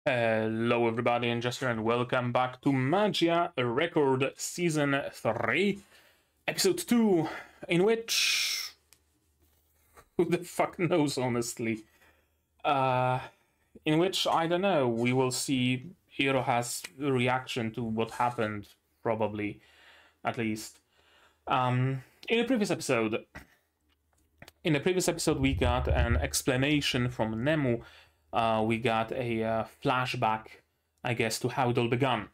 Hello everybody, and Jester, and welcome back to Magia Record Season 3, Episode 2, in which... who the fuck knows, honestly? In which, I don't know, we will see Iroha's reaction to what happened, probably, at least. In the previous episode... we got an explanation from Nemu. We got a flashback, I guess, to how it all began.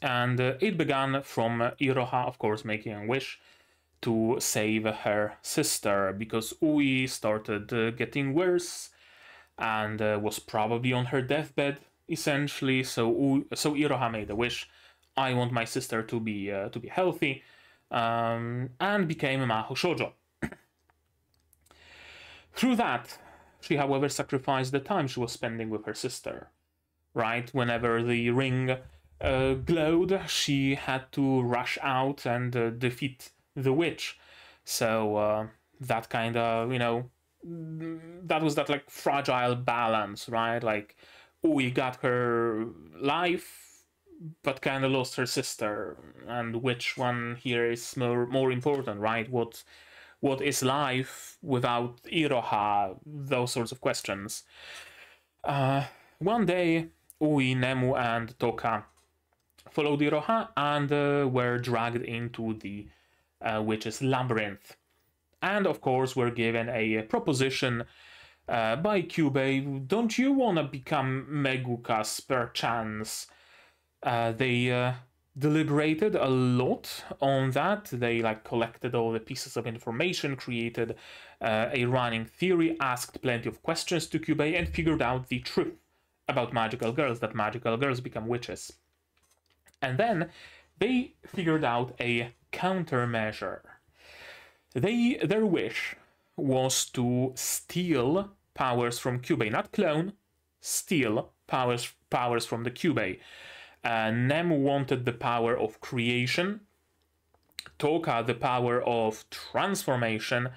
And it began from Iroha, of course, making a wish to save her sister, because Ui started getting worse and was probably on her deathbed, essentially. So Iroha made a wish. I want my sister to be healthy, and became a Mahou Shoujo. Through that, she, however, sacrificed the time she was spending with her sister, right? Whenever the ring glowed, she had to rush out and defeat the witch. So that kind of, that was that, like, fragile balance, right? Like, Ui got her life, but kind of lost her sister. And which one here is more important, right? What is life without Iroha? Those sorts of questions. One day, Ui, Nemu, and Toka followed Iroha and were dragged into the witch's labyrinth. And of course, were given a proposition by Kyuubey. Don't you want to become Megukas, perchance? They deliberated a lot on that. They collected all the pieces of information, created a running theory, asked plenty of questions to Kyuubey, and figured out the truth about magical girls, that magical girls become witches. And then they figured out a countermeasure. Their wish was to steal powers from Kyuubey, not clone, steal powers from the Kyuubey. Nemu wanted the power of creation, Toka the power of transformation,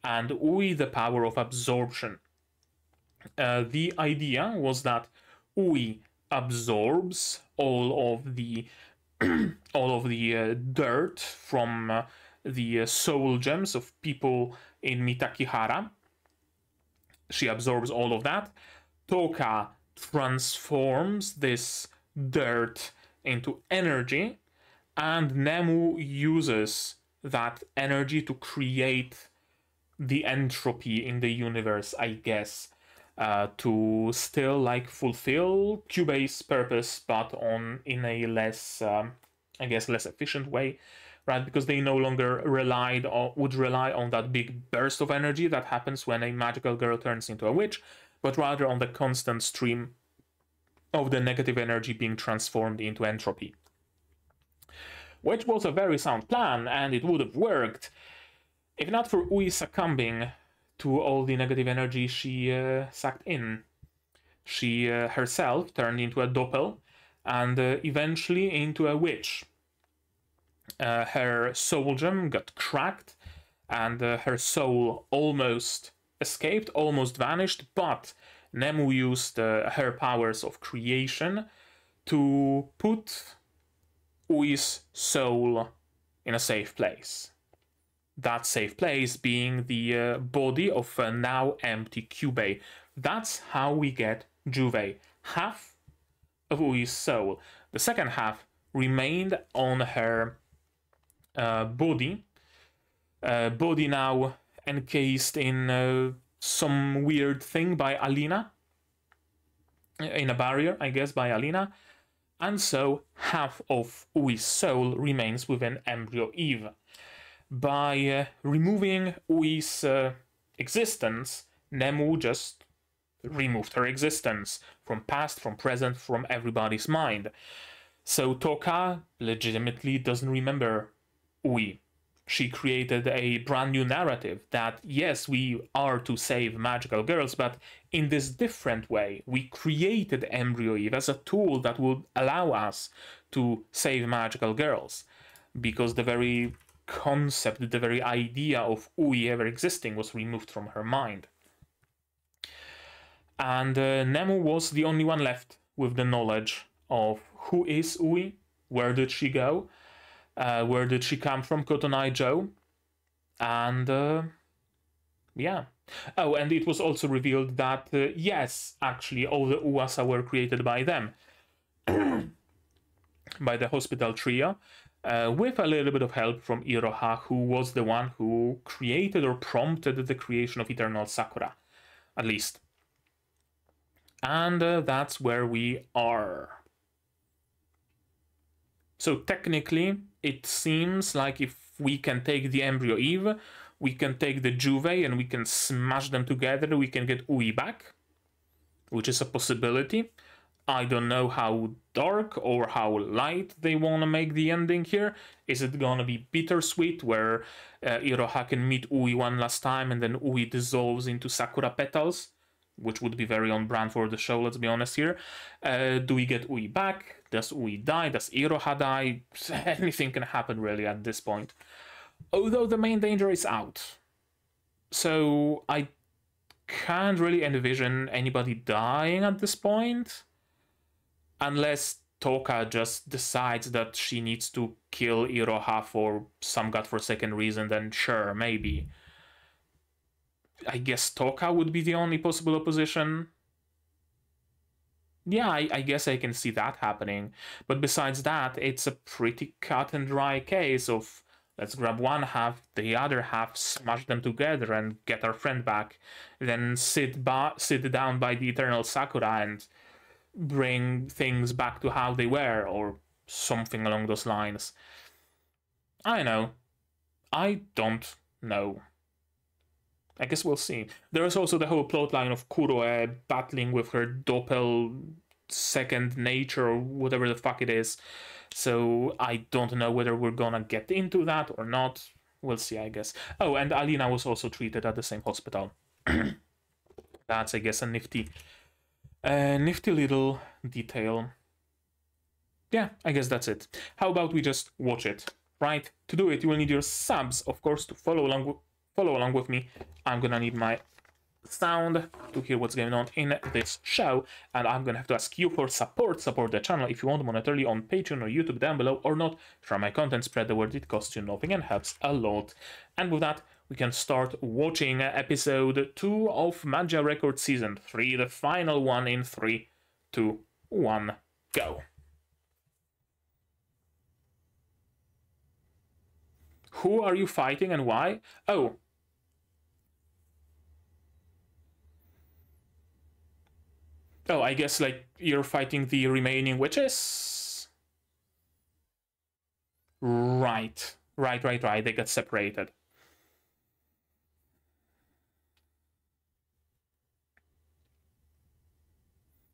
and Ui the power of absorption. The idea was that Ui absorbs all of the dirt from the soul gems of people in Mitakihara. She absorbs all of that. Toka transforms this dirt into energy, and Nemu uses that energy to create the entropy in the universe, I guess, to still fulfill Kyuubey's purpose, but in a less, I guess, less efficient way, right? Because they no longer would rely on that big burst of energy that happens when a magical girl turns into a witch, but rather on the constant stream of the negative energy being transformed into entropy. Which was a very sound plan, and it would have worked if not for Ui succumbing to all the negative energy she sucked in. She herself turned into a doppel, and eventually into a witch. Her soul gem got cracked, and her soul almost escaped, almost vanished, but Nemu used her powers of creation to put Ui's soul in a safe place. That safe place being the body of a now empty Kyuubey. That's how we get Juve, half of Ui's soul. The second half remained on her body now encased in some weird thing by Alina, in a barrier, I guess, by Alina, and so half of Ui's soul remains within Embryo Eve. By removing Ui's existence, Nemu just removed her existence from past, from present, from everybody's mind. So Toka legitimately doesn't remember Ui. She created a brand new narrative that, yes, we are to save magical girls, but in this different way. We created Embryo Eve as a tool that would allow us to save magical girls, because the very concept, the very idea of Ui ever existing was removed from her mind. And Nemu was the only one left with the knowledge of who is Ui, where did she go, where did she come from, Kotonai Joe, and yeah. Oh, and it was also revealed that, yes, actually, all the Uwasa were created by them, by the hospital trio, with a little bit of help from Iroha, who was the one who created or prompted the creation of Eternal Sakura, at least. And that's where we are. So technically, it seems like if we can take the Embryo Eve, we can take the Juve and we can smash them together, we can get Ui back, which is a possibility. I don't know how dark or how light they want to make the ending here. Is it gonna be bittersweet, where Iroha can meet Ui one last time and then Ui dissolves into Sakura petals, which would be very on brand for the show, let's be honest here. Do we get Ui back? Does Ui die? Does Iroha die? Anything can happen really at this point. Although the main danger is out. So I can't really envision anybody dying at this point. Unless Toka just decides that she needs to kill Iroha for some godforsaken reason, then sure, maybe. I guess Toka would be the only possible opposition. Yeah, I guess I can see that happening. But besides that, it's a pretty cut and dry case of let's grab one half, the other half, smash them together and get our friend back. Then sit down by the Eternal Sakura and bring things back to how they were, or something along those lines. I know. I don't know. I guess we'll see. There is also the whole plotline of Kuroe battling with her second nature, or whatever the fuck it is. So I don't know whether we're gonna get into that or not. We'll see, I guess. Oh, and Alina was also treated at the same hospital. That's, I guess, a nifty little detail. Yeah, I guess that's it. How about we just watch it, right? To do it, you will need your subs, of course, to follow along with me. I'm gonna need my sound to hear what's going on in this show, and I'm gonna have to ask you for support the channel if you want monetarily on Patreon or YouTube down below, or not. Try my content, spread the word, it costs you nothing and helps a lot. And with that, we can start watching episode 2 of Magia Record season 3, the final one in 3, 2, 1, go. Who are you fighting and why? Oh, I guess, like, you're fighting the remaining witches? Right. They got separated.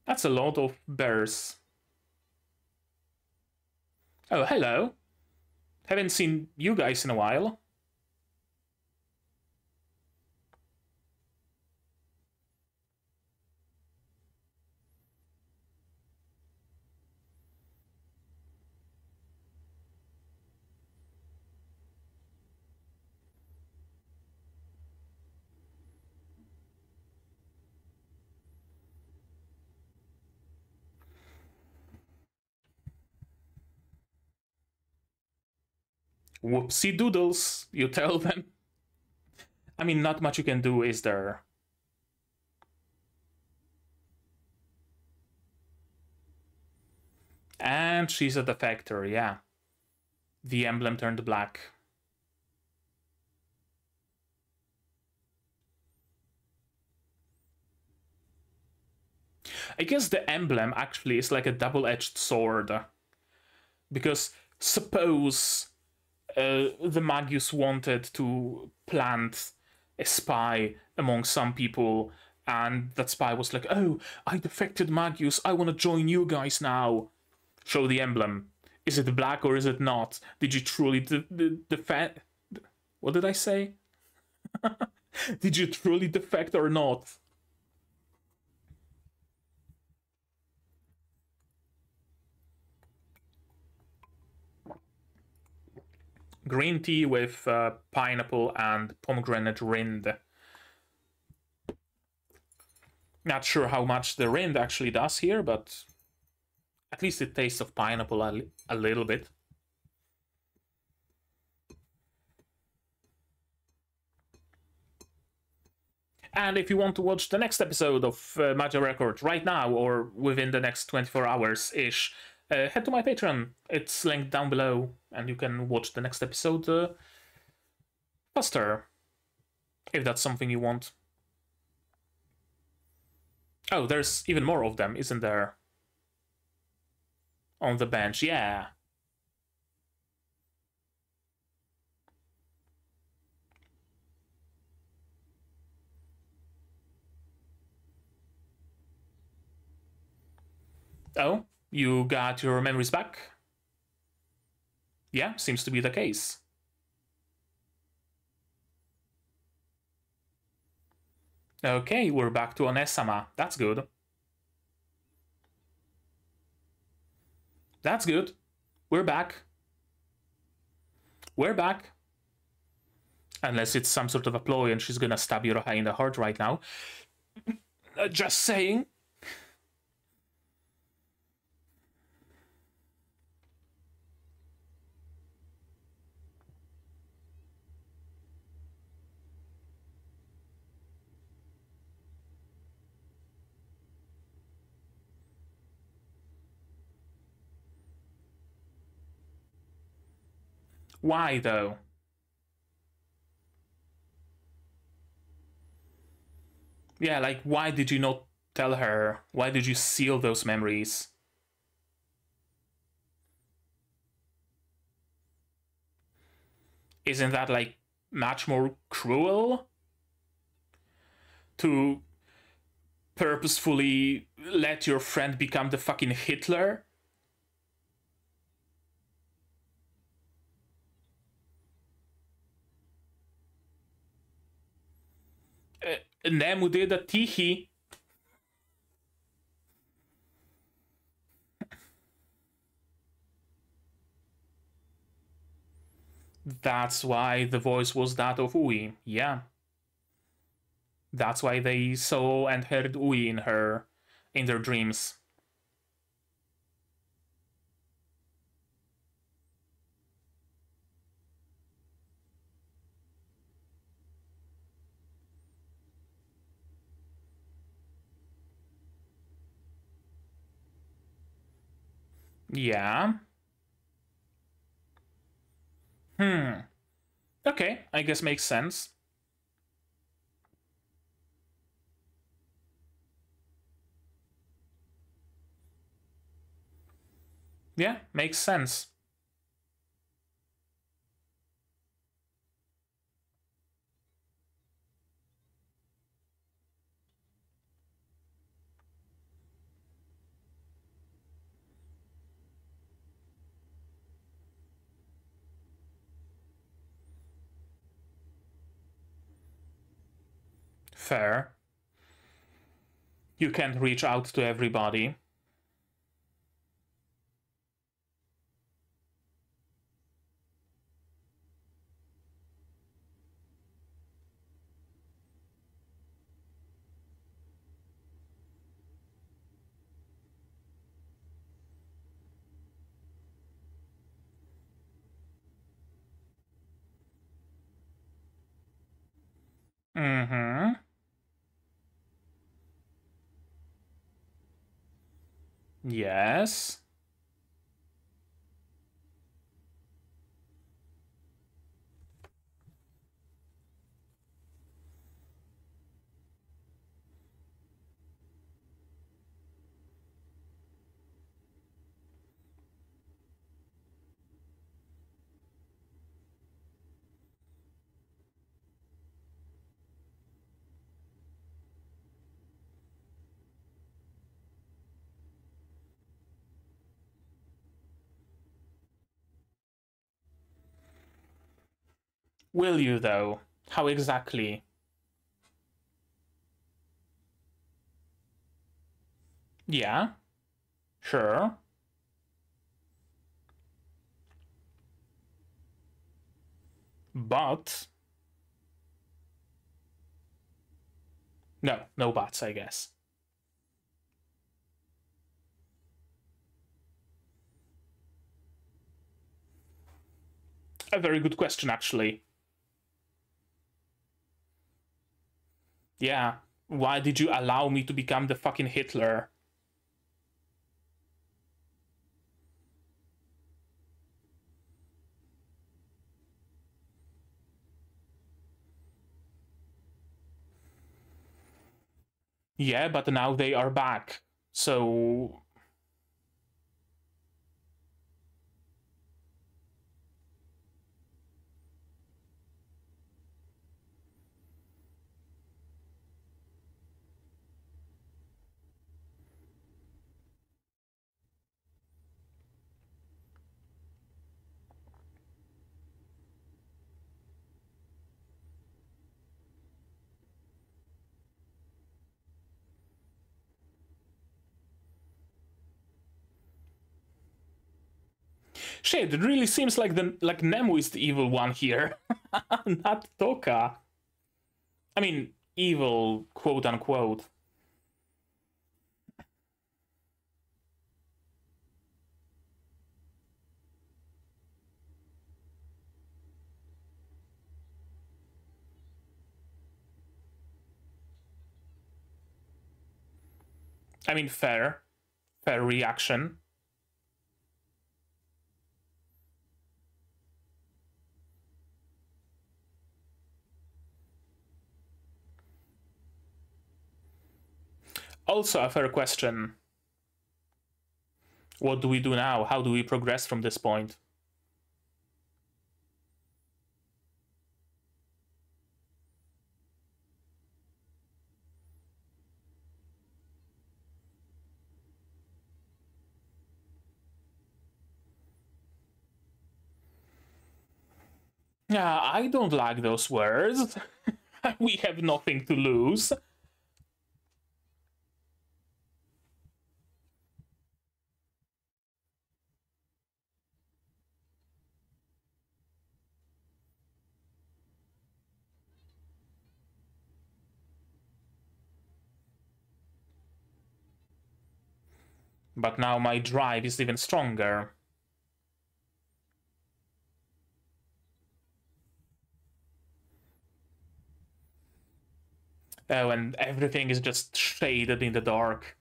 That's a lot of bears. Oh, hello. Haven't seen you guys in a while. Whoopsie doodles, you tell them. I mean, not much you can do, is there? And she's a defector, yeah. The emblem turned black. I guess the emblem actually is like a double-edged sword. Because suppose the Magus wanted to plant a spy among some people, and that spy was like, oh, I defected Magus, I want to join you guys now. Show the emblem. Is it black or is it not? Did you truly defect? What did I say? Did you truly defect or not? Green tea with pineapple and pomegranate rind. Not sure how much the rind actually does here, but At least it tastes of pineapple a little bit. And if you want to watch the next episode of Magia Record right now or within the next 24 hours-ish, head to my Patreon. It's linked down below, and you can watch the next episode faster, if that's something you want. Oh, there's even more of them, isn't there? On the bench, yeah. Oh, you got your memories back? Yeah, seems to be the case. Okay, we're back to Onesama. That's good. That's good. We're back. We're back. Unless it's some sort of a ploy and she's gonna stab Iroha in the heart right now. Just saying. Why, though? Yeah, like, why did you not tell her? Why did you seal those memories? Isn't that, like, much more cruel? To purposefully let your friend become the fucking Hitler? Nemu did a tihi. That's why the voice was that of Ui. Yeah. That's why they saw and heard Ui in her, in their dreams. Yeah. Okay, I guess makes sense. Yeah, makes sense. Fair. You can't reach out to everybody. Mm-hmm. Yes. Will you, though? How exactly? Yeah, sure. But... No, no buts, I guess. A very good question, actually. Yeah. Why did you allow me to become the fucking Hitler? Yeah, but now they are back. So... Shit, it really seems like Nemu is the evil one here. Not Toka. I mean, evil, quote unquote. I mean, fair. Fair reaction. Also a fair question. What do we do now? How do we progress from this point? Yeah, I don't like those words. We have nothing to lose. But now my drive is even stronger. Oh, and everything is just shaded in the dark.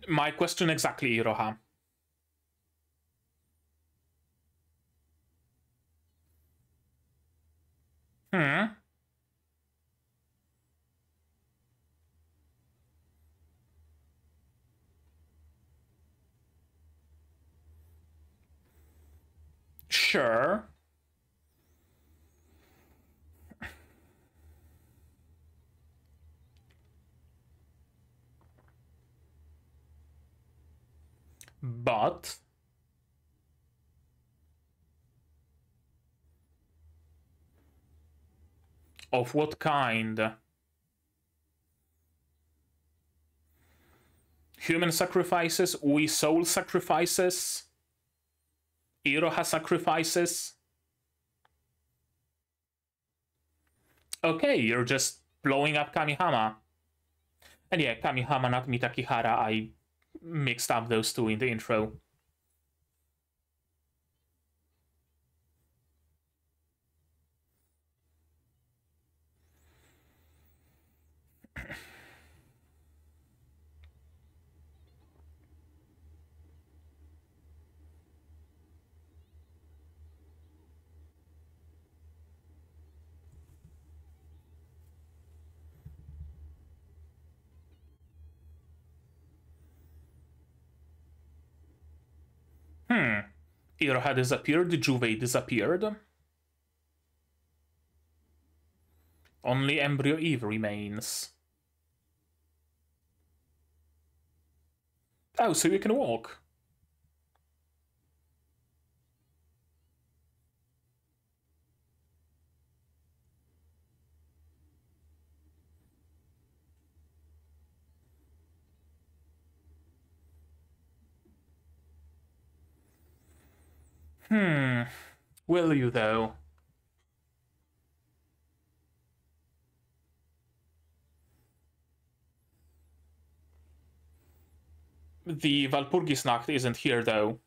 My question exactly, Iroha. Hmm? Sure. But... of what kind? Human sacrifices? We soul sacrifices? Iroha sacrifices? Okay, you're just blowing up Kamihama. And yeah, Kamihama, not Mitakihara. I mixed up those two in the intro. Iroha disappeared, Kyuubey disappeared. Only Embryo Eve remains. Oh, so you can walk. Will you, though? The Walpurgisnacht isn't here, though.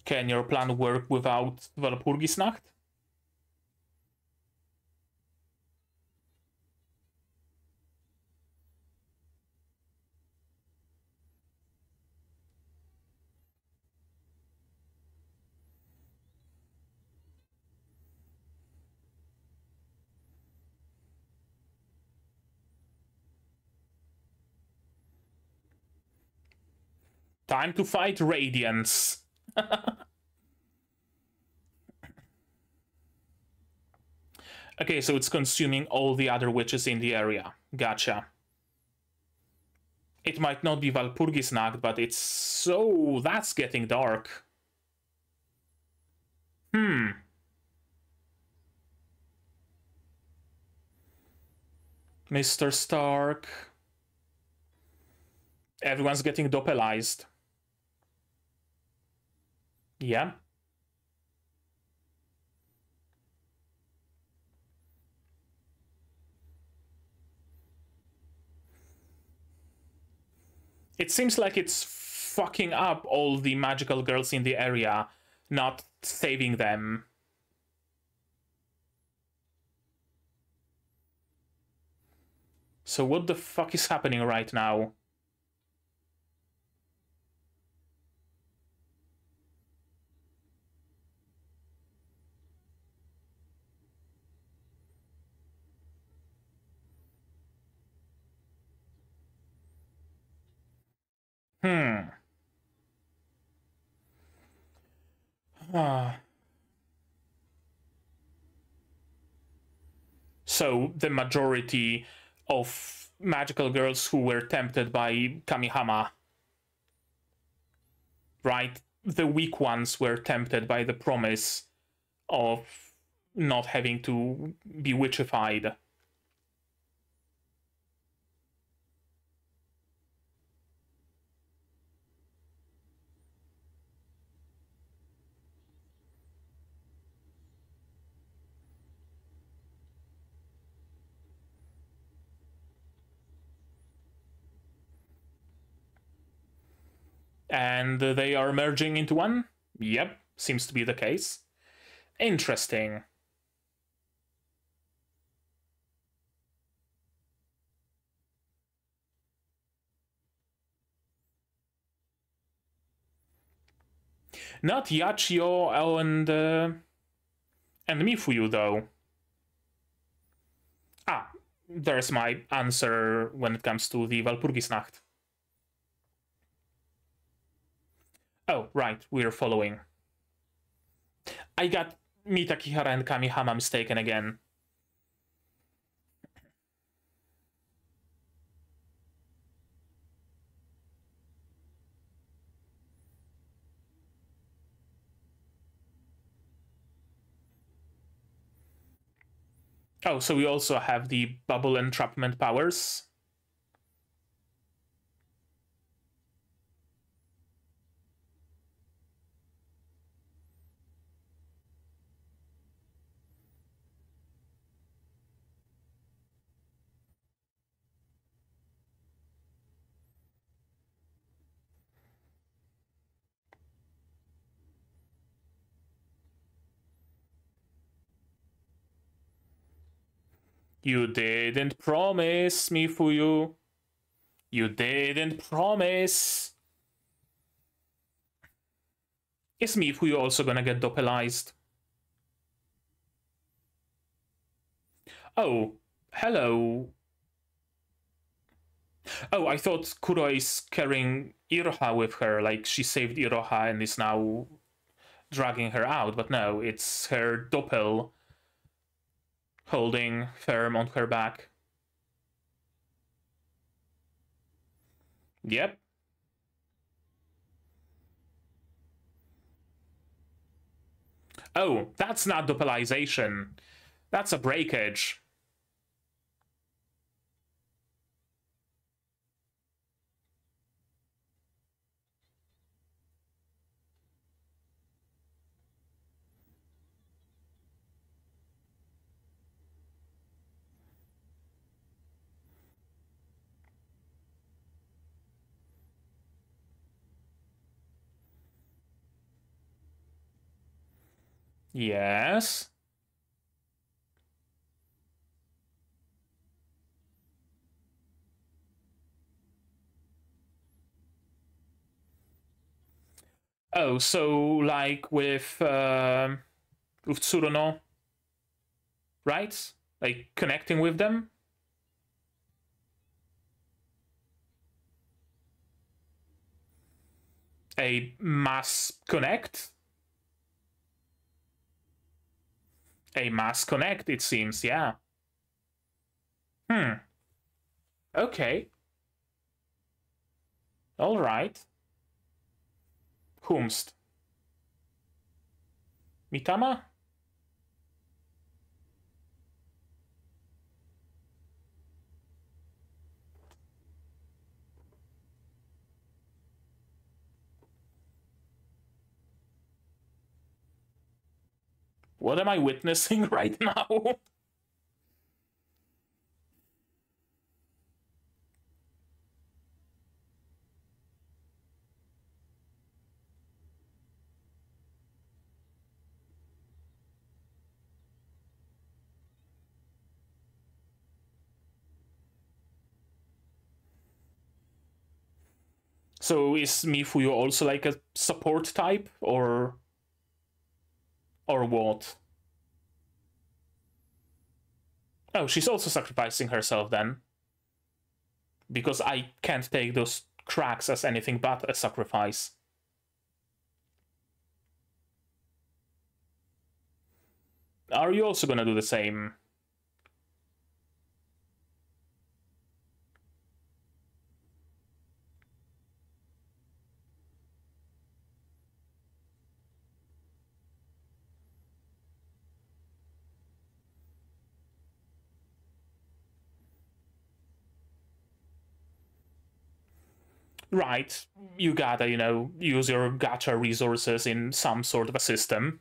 Can your plan work without Walpurgisnacht? Time to fight Radiance. Okay, so it's consuming all the other witches in the area. Gotcha. It might not be Walpurgisnacht, but it's so... that's getting dark. Mr. Stark. Everyone's getting doppelized. Yeah. It seems like it's fucking up all the magical girls in the area, not saving them. So what the fuck is happening right now? So the majority of magical girls who were tempted by Kamihama, right? The weak ones were tempted by the promise of not having to be witchified. And they are merging into one? Yep, seems to be the case. Interesting. Not Yachiyo and Mifuyu, though. Ah, there's my answer when it comes to the Walpurgisnacht. Oh, right, we're following. I got Mitakihara and Kamihama mistaken again. Oh, so we also have the bubble entrapment powers. You didn't promise, Mifuyu. You didn't promise. Is Mifuyu also gonna get doppelized? Oh, hello. Oh, I thought Kuro is carrying Iroha with her, like she saved Iroha and is now dragging her out, but no, it's her doppel holding firm on her back. Yep. Oh, that's not doppelization. That's a breakage. Yes. Oh, so like with Tsuruno, right? Like connecting with them? A mass connect? A mass connect, it seems, yeah. Hmm. Okay. All right. Whomst? Mitama? What am I witnessing right now? So is Mifuyo also like a support type or what? Oh, she's also sacrificing herself then. Because I can't take those cracks as anything but a sacrifice. Are you also gonna do the same? Right, you gotta, use your gacha resources in some sort of a system.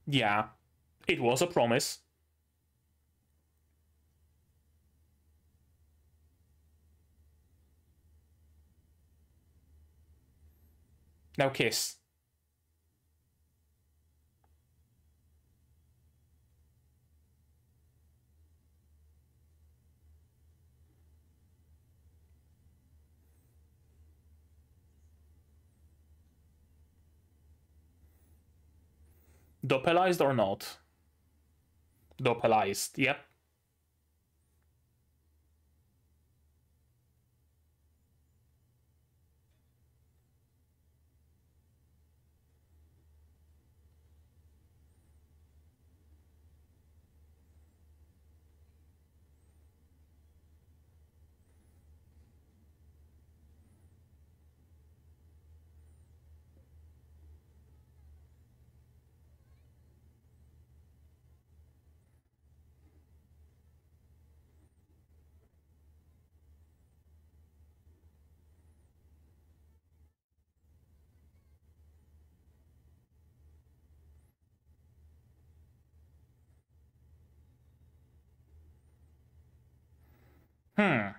Yeah, it was a promise. Now kiss. Doppelized or not? Doppelized, yep. Hmm.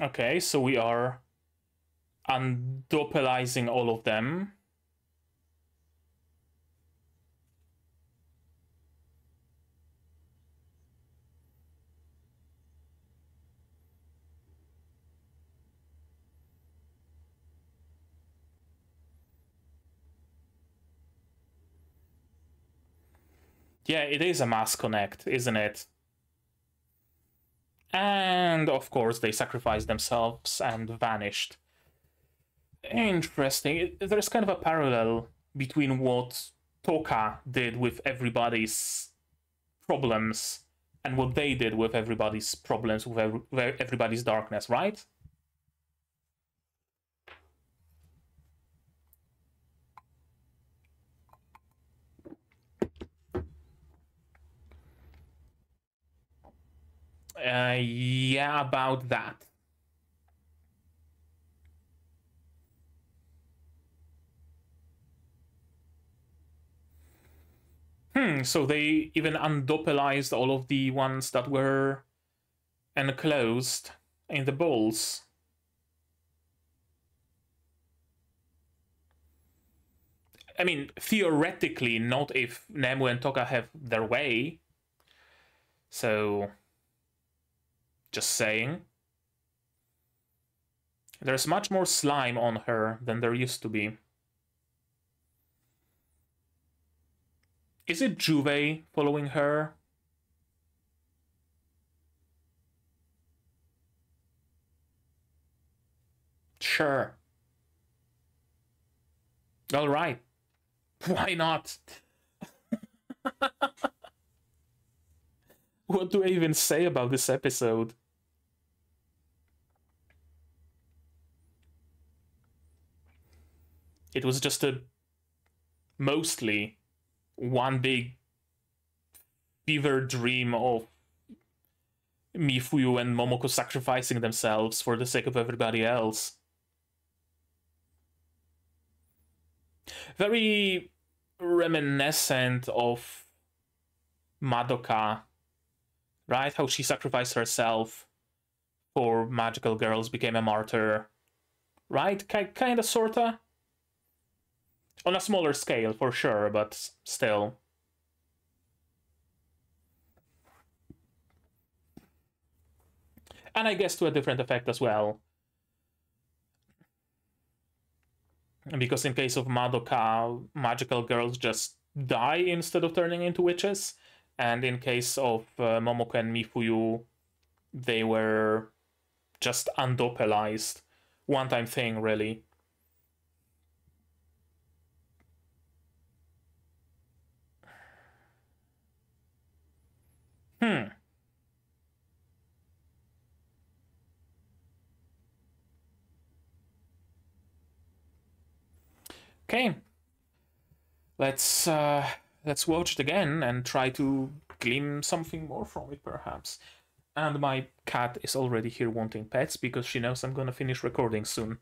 Okay, so we are undoppelizing all of them. Yeah, it is a mass connect, isn't it? And of course, they sacrificed themselves and vanished. Interesting. There's kind of a parallel between what Toka did with everybody's problems and what they did with everybody's problems, with everybody's darkness, right? Yeah, about that. So they even undoppelized all of the ones that were enclosed in the balls. I mean, theoretically, not if Nemu and Toka have their way. So, just saying. There's much more slime on her than there used to be. Is it Kyuubey following her? Sure. All right. Why not? What do I even say about this episode? It was just a mostly one big fever dream of Mifuyu and Momoko sacrificing themselves for the sake of everybody else. Very reminiscent of Madoka, right? How she sacrificed herself for magical girls, became a martyr, right? Kinda, sorta. On a smaller scale, for sure, but still. And I guess to a different effect as well. Because in case of Madoka, magical girls just die instead of turning into witches. And in case of Momoko and Mifuyu, they were just undoppelized. One-time thing, really. Okay. Let's watch it again and try to glean something more from it, perhaps. And my cat is already here wanting pets because she knows I'm gonna finish recording soon.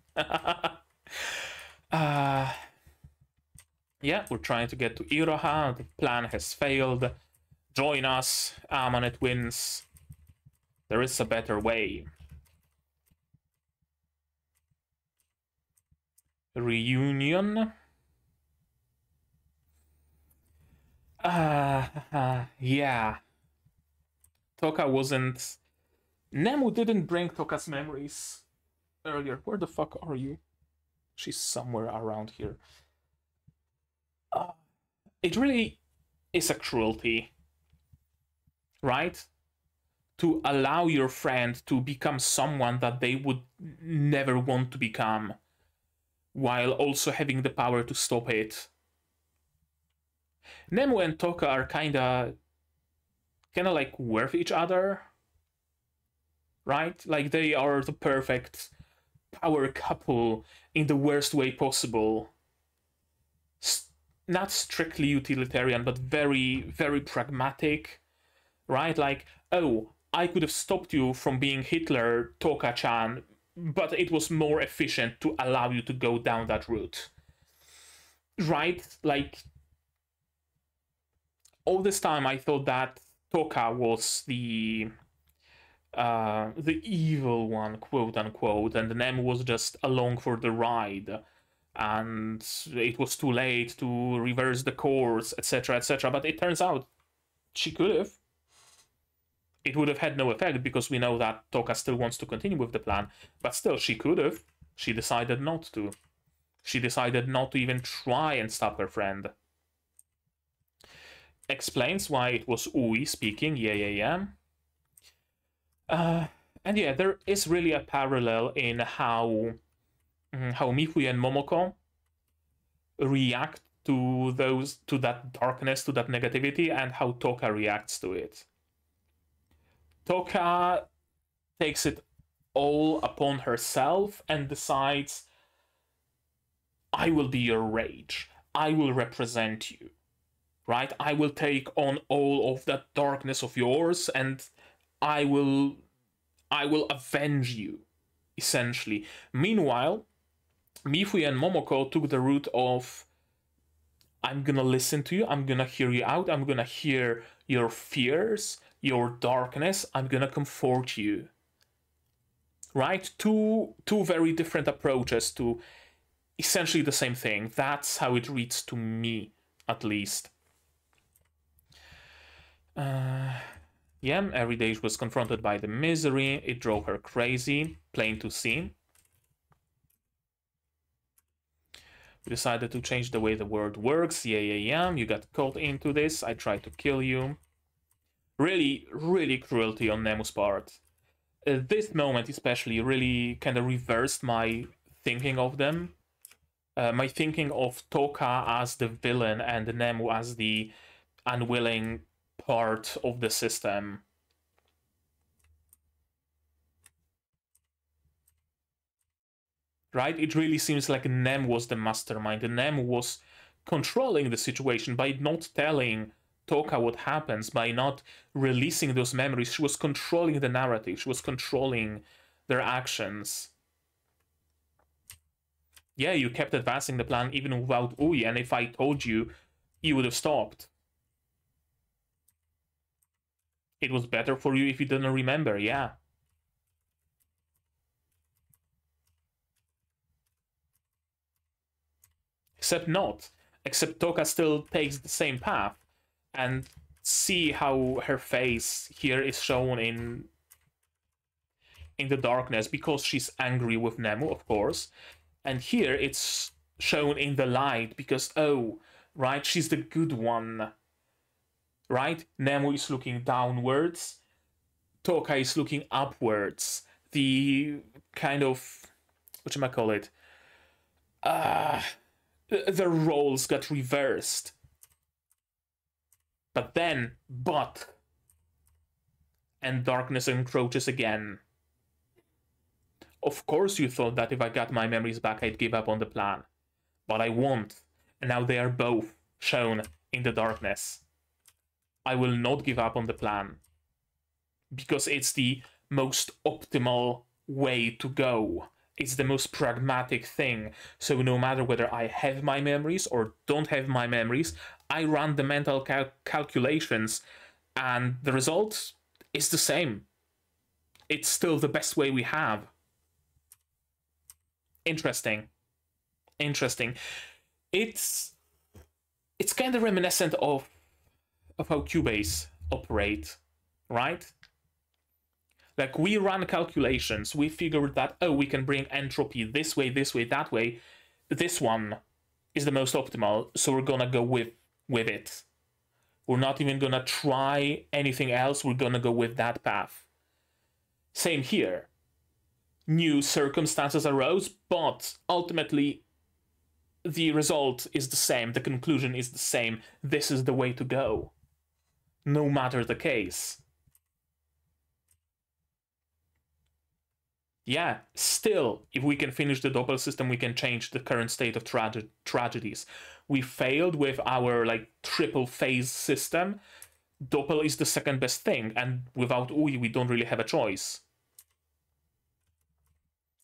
Yeah, we're trying to get to Iroha. The plan has failed. Join us. Amanet wins. There is a better way. Reunion. Yeah. Toka wasn't... Nemu didn't bring Toka's memories earlier. Where the fuck are you? She's somewhere around here. It really is a cruelty, right? To allow your friend to become someone that they would never want to become, while also having the power to stop it. Nemu and Toka are kinda like worth each other, right? Like they are the perfect power couple in the worst way possible. Not strictly utilitarian, but very, very pragmatic, right? Like, oh, I could have stopped you from being Hitler, Toka-chan, but it was more efficient to allow you to go down that route. Right? Like, all this time I thought that Toka was the evil one, quote unquote, and Nemu was just along for the ride, and it was too late to reverse the course, etc., etc. But it turns out she could have. It would have had no effect because we know that Toka still wants to continue with the plan, but still, she could have. She decided not to. She decided not to even try and stop her friend. Explains why it was Ui speaking, yeah. And yeah, there is really a parallel in how Mifuyu and Momoko react to that darkness, to that negativity, and how Toka reacts to it. Toka takes it all upon herself and decides, I will be your rage. I will represent you. Right? I will take on all of that darkness of yours and I will avenge you, essentially. Meanwhile, Mifui and Momoko took the route of, I'm gonna listen to you, I'm gonna hear you out, I'm gonna hear your fears, your darkness, I'm gonna comfort you. Right? Two very different approaches to essentially the same thing. That's how it reads to me, at least. Yeah, every day she was confronted by the misery. It drove her crazy, plain to see. We decided to change the way the world works. Yeah. You got caught into this. I tried to kill you. Really, really cruelty on Nemu's part. This moment especially really kind of reversed my thinking of them. My thinking of Toka as the villain and Nemu as the unwilling part of the system. Right? It really seems like Nem was the mastermind. Nem was controlling the situation by not telling Toka what happens, by not releasing those memories. She was controlling the narrative. She was controlling their actions. Yeah, you kept advancing the plan even without Ui, and if I told you, you would have stopped. It was better for you if you didn't remember, yeah. Except not. Except Toka still takes the same path. And see how her face here is shown in the darkness because she's angry with Nemu, of course. And here it's shown in the light because, oh, right, she's the good one. Right? Nemu is looking downwards. Toka is looking upwards. The kind of, whatchamacallit? The roles got reversed. But then, and darkness encroaches again. Of course you thought that if I got my memories back, I'd give up on the plan. But I won't. And now they are both shown in the darkness. I will not give up on the plan. Because it's the most optimal way to go. It's the most pragmatic thing. So no matter whether I have my memories or don't have my memories, I run the mental calculations and the result is the same. It's still the best way we have. Interesting. It's kind of reminiscent of how Kyuubeys operate, right? Like, we run calculations, we figured that, oh, we can bring entropy this way, that way. This one is the most optimal, so we're gonna go with it. We're not even gonna try anything else, we're gonna go with that path. Same here. New circumstances arose, but ultimately the result is the same, the conclusion is the same. This is the way to go. No matter the case. Yeah, still, if we can finish the Doppel system, we can change the current state of tragedies. We failed with our, like, triple phase system. Doppel is the second best thing, and without Ui, we don't really have a choice.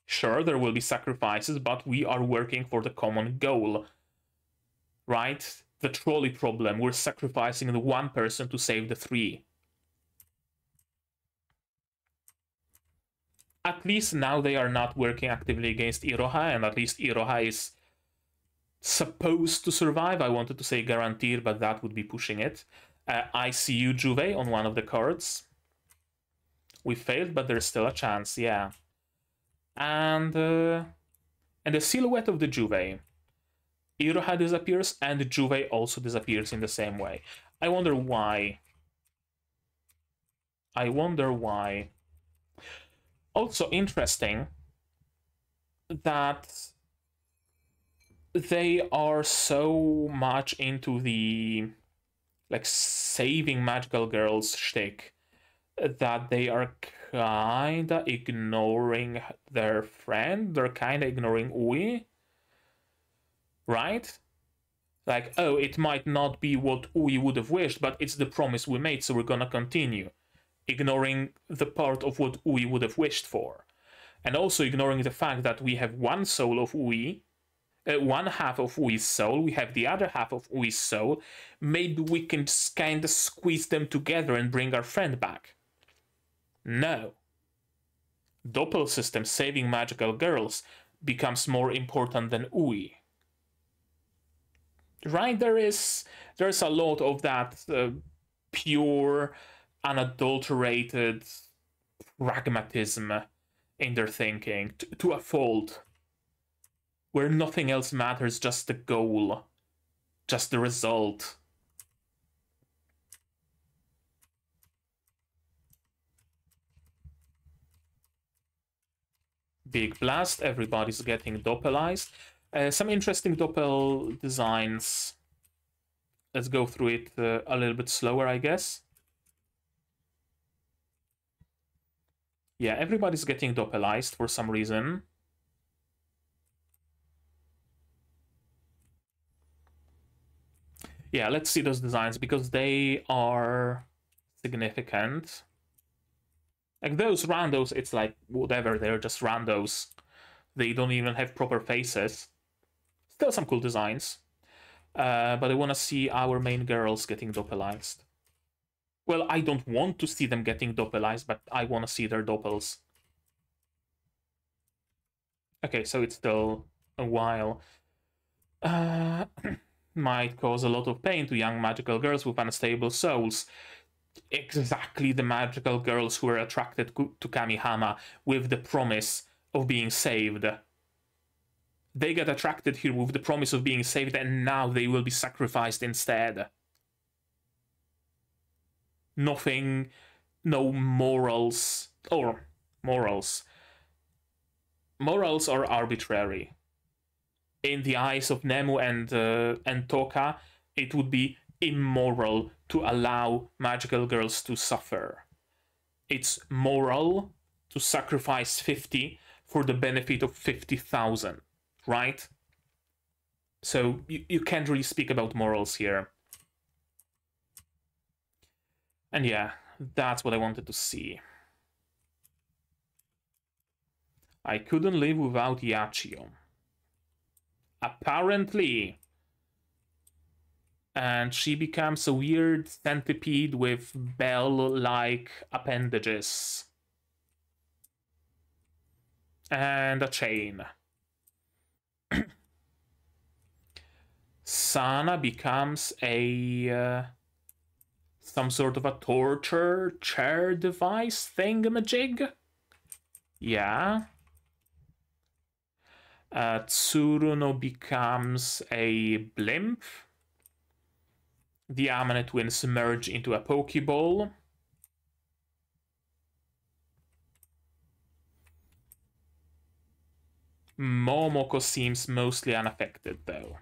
Sure, there will be sacrifices, but we are working for the common goal. Right? The trolley problem, we're sacrificing the one person to save the three. At least now they are not working actively against Iroha, and at least Iroha is supposed to survive. I wanted to say guaranteed, but that would be pushing it. I see you, Juve, on one of the cards. We failed, but there's still a chance, yeah. And the silhouette of the Juve. Iroha disappears, and the Juve also disappears in the same way. I wonder why. Also interesting that they are so much into the, like, saving magical girls shtick that they are kinda ignoring their friend. They're kinda ignoring Ui. Right? Like, oh, it might not be what Ui would have wished, but it's the promise we made, so we're gonna continue. ignoring the part of what Ui would have wished for, and also ignoring the fact that we have one soul of Ui, one half of Ui's soul, we have the other half of Ui's soul. Maybe we can just kind of squeeze them together and bring our friend back. No. Doppel system saving magical girls becomes more important than Ui. Right? There's a lot of that pure, unadulterated pragmatism in their thinking to a fault, where nothing else matters, just the goal, just the result. Big blast, everybody's getting doppelized. Some interesting doppel designs. Let's go through it a little bit slower, I guess. Yeah, everybody's getting doppelized for some reason. Yeah, let's see those designs because they are significant. Like those randos, it's like whatever, they're just randos. They don't even have proper faces. Still some cool designs. But I want to see our main girls getting doppelized. Well, I don't want to see them getting doppelized, but I want to see their doppels. Okay, so it's still a while. Might cause a lot of pain to young magical girls with unstable souls. Exactly the magical girls who were attracted to Kamihama with the promise of being saved. They get attracted here with the promise of being saved, and now they will be sacrificed instead. Nothing, no morals, or morals. Morals are arbitrary. In the eyes of Nemu and Toka, it would be immoral to allow magical girls to suffer. It's moral to sacrifice 50 for the benefit of 50,000, right? So you can't really speak about morals here. And yeah, that's what I wanted to see. I couldn't live without Yachiyo. Apparently. And she becomes a weird centipede with bell-like appendages. And a chain. Sana becomes a some sort of a torture chair device thingamajig. Yeah. Tsuruno becomes a blimp. The Amane twins merge into a Pokeball. Momoko seems mostly unaffected, though.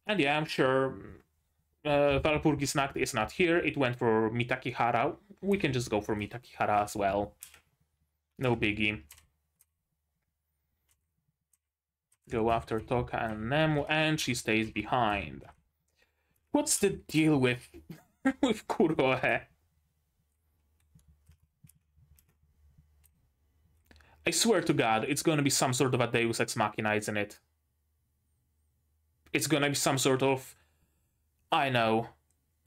And yeah, I'm sure Walpurgisnacht is not here. It went for Mitakihara. We can just go for Mitakihara as well. No biggie. Go after Toka and Nemu, and she stays behind. What's the deal with with Kuroe? I swear to God, it's gonna be some sort of a Deus Ex Machina, isn't it? It's gonna be some sort of, I know,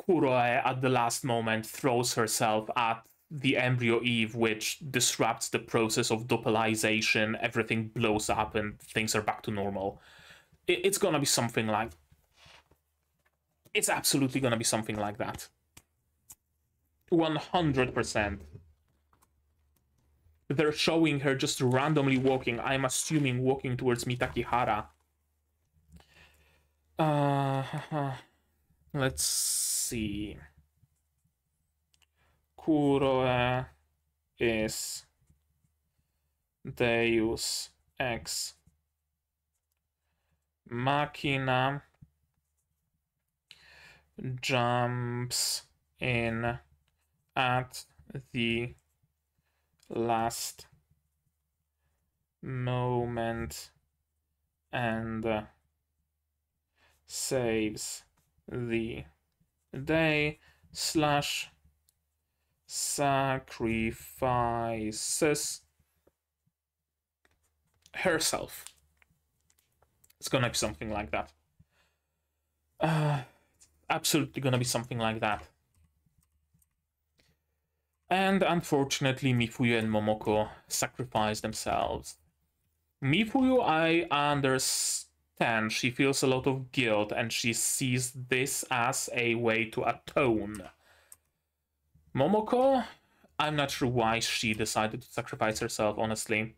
Kuroe at the last moment throws herself at the Embryo Eve, which disrupts the process of doppelization, everything blows up and things are back to normal. It's gonna be something like... It's absolutely gonna be something like that. 100%. They're showing her just randomly walking, I'm assuming walking towards Mitakihara. Let's see. Kuroe is Deus Ex Machina, jumps in at the last moment and saves the day / sacrifices herself. It's gonna be something like that. Absolutely gonna be something like that. And unfortunately, Mifuyu and Momoko sacrifice themselves. Mifuyu, I understand, she feels a lot of guilt and she sees this as a way to atone. Momoko, I'm not sure why she decided to sacrifice herself, honestly.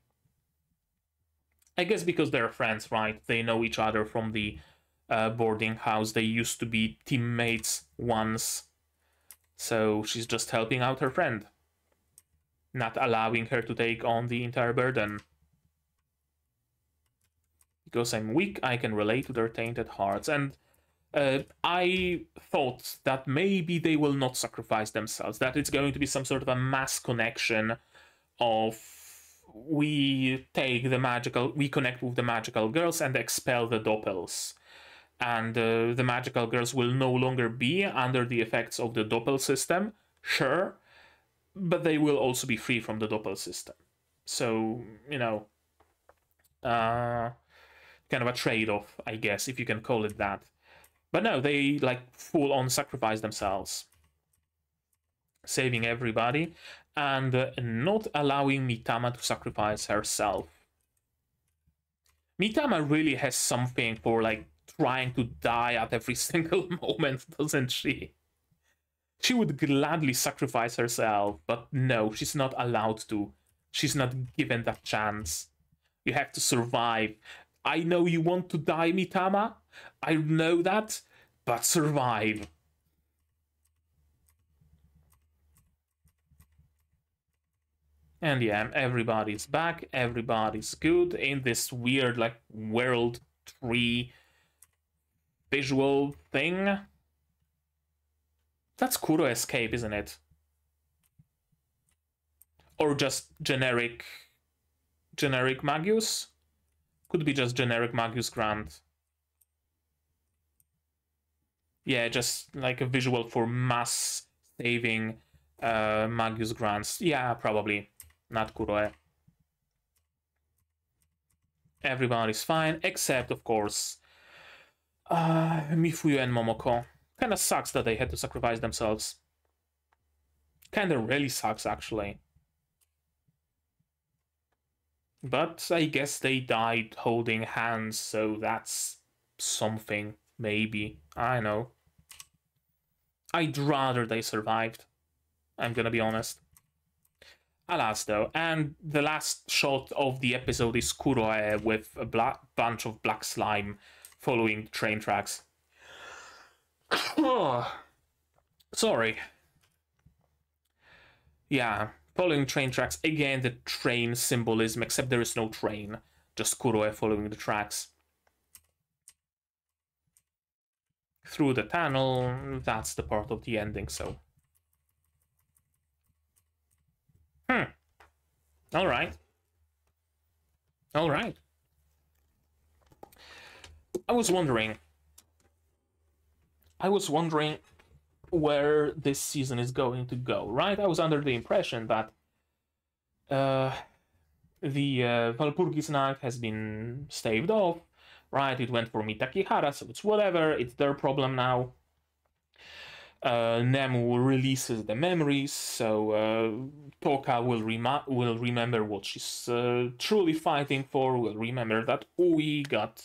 I guess because they're friends, right? They know each other from the boarding house. They used to be teammates once. So she's just helping out her friend. Not allowing her to take on the entire burden. Because I'm weak, I can relate to their tainted hearts. And I thought that maybe they will not sacrifice themselves. That it's going to be some sort of a mass connection of we connect with the magical girls and expel the doppels. And the magical girls will no longer be under the effects of the doppel system, sure, but they will also be free from the doppel system. So, you know, kind of a trade-off, I guess, if you can call it that. But no, they like full-on sacrifice themselves, saving everybody, and not allowing Mitama to sacrifice herself. Mitama really has something for like trying to die at every single moment, doesn't she? She would gladly sacrifice herself, but no, she's not allowed to. She's not given that chance. You have to survive. I know you want to die, Mitama. I know that, but survive. And yeah, everybody's back. Everybody's good in this weird, like, world tree visual thing. That's Kuro Escape, isn't it? Or just generic Magius? Could be just generic Magius Grant. Yeah, just like a visual for mass saving Magius Grants. Yeah, probably. Not Kuroe. Everybody's fine, except, of course, Mifuyu and Momoko. Kinda sucks that they had to sacrifice themselves. Kinda really sucks, actually. But I guess they died holding hands, so that's something, maybe. I know. I'd rather they survived. I'm gonna be honest. Alas, though, and the last shot of the episode is Kuroe with a bunch of black slime following the train tracks. Sorry. Yeah, following train tracks. Again, the train symbolism, except there is no train. Just Kuroe following the tracks. Through the tunnel, that's the part of the ending, so. Alright. Alright. I was wondering where this season is going to go, right? I was under the impression that the Walpurgis Night has been staved off, right? It went for Mitakihara, so it's whatever, it's their problem now. Nemu releases the memories, so Toka will remember what she's truly fighting for, will remember that Ui got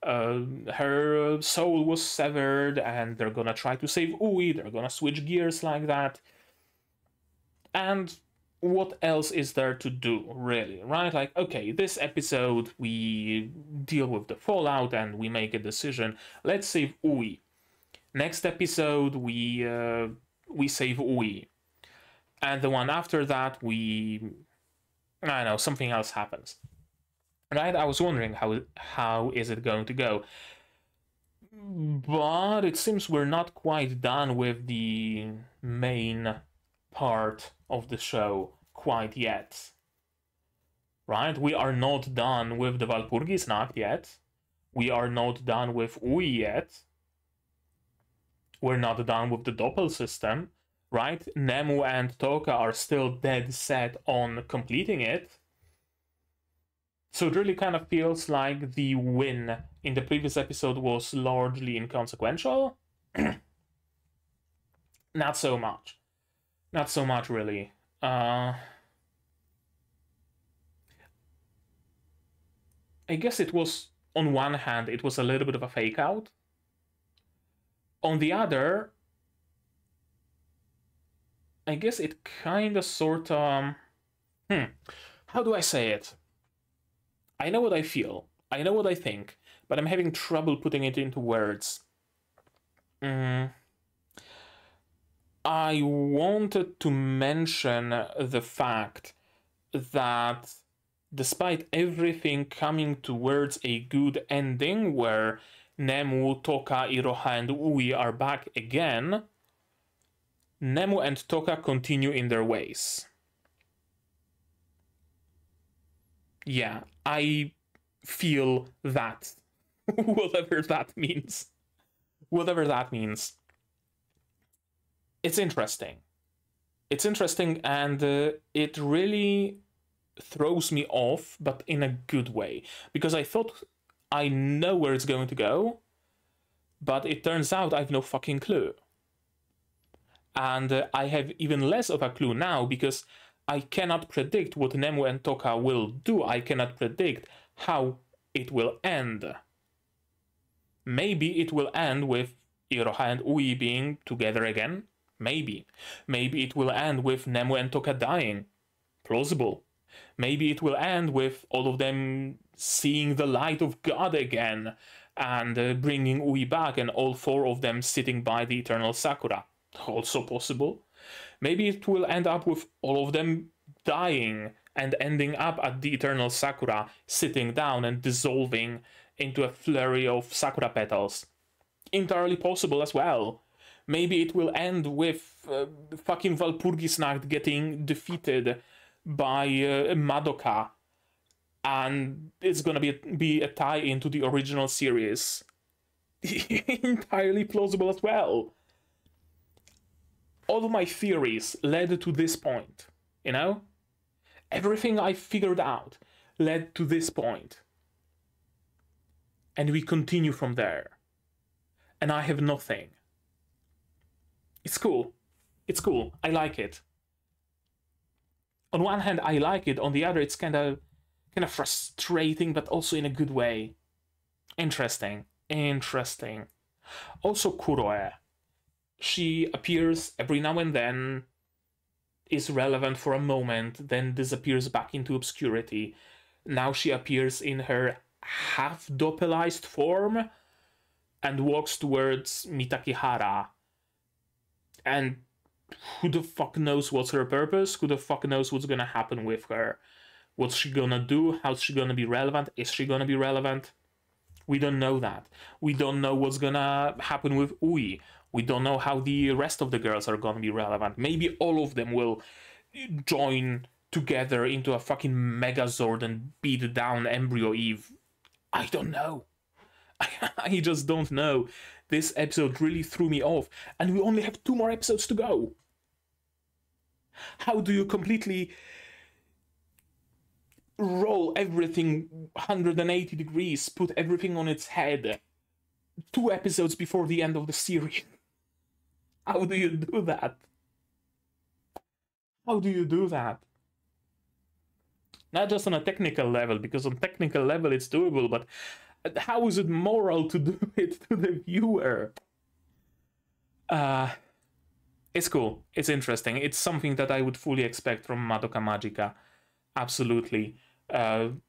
her soul was severed, and they're gonna try to save Ui, they're gonna switch gears like that. And what else is there to do, really, right? Like, okay, this episode we deal with the fallout and we make a decision, let's save Ui. Next episode we save Ui. And the one after that I don't know, something else happens. Right? I was wondering how is it going to go. But it seems we're not quite done with the main part of the show quite yet. Right? We are not done with the Walpurgisnacht yet. We are not done with Ui yet. We're not done with the Doppel system. right? Nemu and Toka are still dead set on completing it. So it really kind of feels like the win in the previous episode was largely inconsequential. Not so much. Not so much, really. I guess it was, on one hand, it was a little bit of a fake out. On the other, I guess it kind of sort of... How do I say it? I know what I feel. I know what I think. But I'm having trouble putting it into words. I wanted to mention the fact that despite everything coming towards a good ending where Nemu, Toka, Iroha, and Ui are back again, Nemu and Toka continue in their ways. Yeah, I feel that. Whatever that means. Whatever that means. It's interesting. It's interesting, and it really throws me off, but in a good way. Because I thought I know where it's going to go, but it turns out I have no fucking clue. And I have even less of a clue now, because I cannot predict what Nemu and Toka will do. I cannot predict how it will end. Maybe it will end with Iroha and Ui being together again. Maybe. Maybe it will end with Nemu and Toka dying. Plausible. Maybe it will end with all of them seeing the light of God again and bringing Ui back and all four of them sitting by the eternal Sakura. Also possible. Maybe it will end up with all of them dying and ending up at the eternal Sakura, sitting down and dissolving into a flurry of Sakura petals. Entirely possible as well. Maybe it will end with fucking Walpurgisnacht getting defeated by Madoka, and it's gonna be a tie into the original series. Entirely plausible as well. All of my theories led to this point, you know? Everything I figured out led to this point. And we continue from there. And I have nothing. It's cool. It's cool. I like it. On one hand, I like it. On the other, it's kind of frustrating, but also in a good way. Interesting. Interesting. Also, Kuroe. She appears every now and then, is relevant for a moment, then disappears back into obscurity. Now she appears in her half-doppelized form and walks towards Mitakihara. And who the fuck knows what's her purpose? Who the fuck knows what's gonna happen with her? What's she gonna do? How's she gonna be relevant? Is she gonna be relevant? We don't know that. We don't know what's gonna happen with Ui. We don't know how the rest of the girls are gonna be relevant. Maybe all of them will join together into a fucking Megazord and beat down Embryo Eve. I don't know. I just don't know. This episode really threw me off, and we only have 2 more episodes to go. How do you completely roll everything 180 degrees, put everything on its head 2 episodes before the end of the series? How do you do that? How do you do that? Not just on a technical level, because on technical level it's doable, but how is it moral to do it to the viewer? It's cool. It's interesting. It's something that I would fully expect from Madoka Magica. Absolutely. And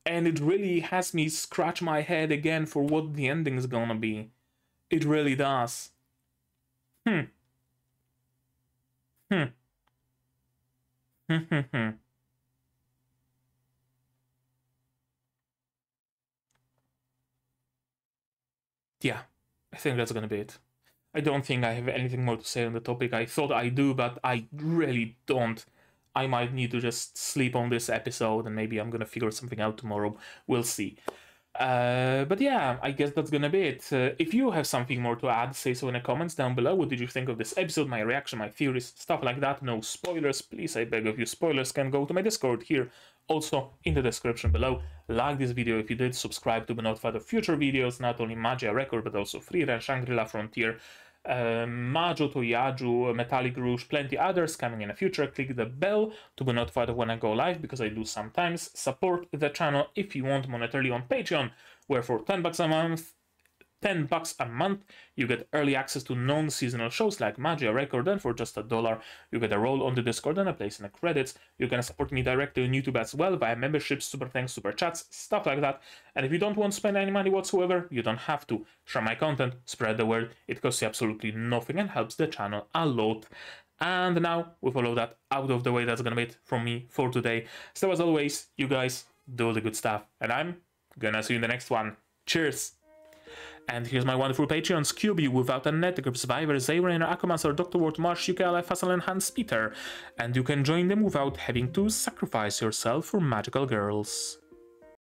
it really has me scratch my head again for what the ending is gonna be. It really does. Yeah, I think that's gonna be it. I don't think I have anything more to say on the topic. I thought I do, but I really don't. I might need to just sleep on this episode, and maybe I'm gonna figure something out tomorrow. We'll see. But yeah, I guess that's gonna be it. If you have something more to add, say so in the comments down below. What did you think of this episode, my reaction, my theories, stuff like that. No spoilers, please, I beg of you. Spoilers can go to my Discord here, also in the description below. Like this video if you did, subscribe to be notified of future videos, not only Magia Record, but also Free Run, Shangri-La Frontier, Majo to Yaju, Metallic Rouge, plenty others coming in the future. Click the bell to be notified of when I go live, because I do sometimes. Support the channel if you want monetarily on Patreon, where for $10 a month, you get early access to non-seasonal shows like Magia Record, and for just $1 you get a role on the Discord and a place in the credits. You can support me directly on YouTube as well via memberships, super thanks, super chats, stuff like that. And if you don't want to spend any money whatsoever, you don't have to. Share my content, spread the word, it costs you absolutely nothing and helps the channel a lot. And now, with all of that out of the way, that's gonna be it from me for today. So as always, you guys do all the good stuff, and I'm gonna see you in the next one. Cheers! And here's my wonderful Patreons: Kyuubey, Without a Net, Grip Survivor, Zayrainer, Akumaster, Dr. Ward, Marsh, UKLF, Fassel, and Hans Peter. And you can join them without having to sacrifice yourself for magical girls.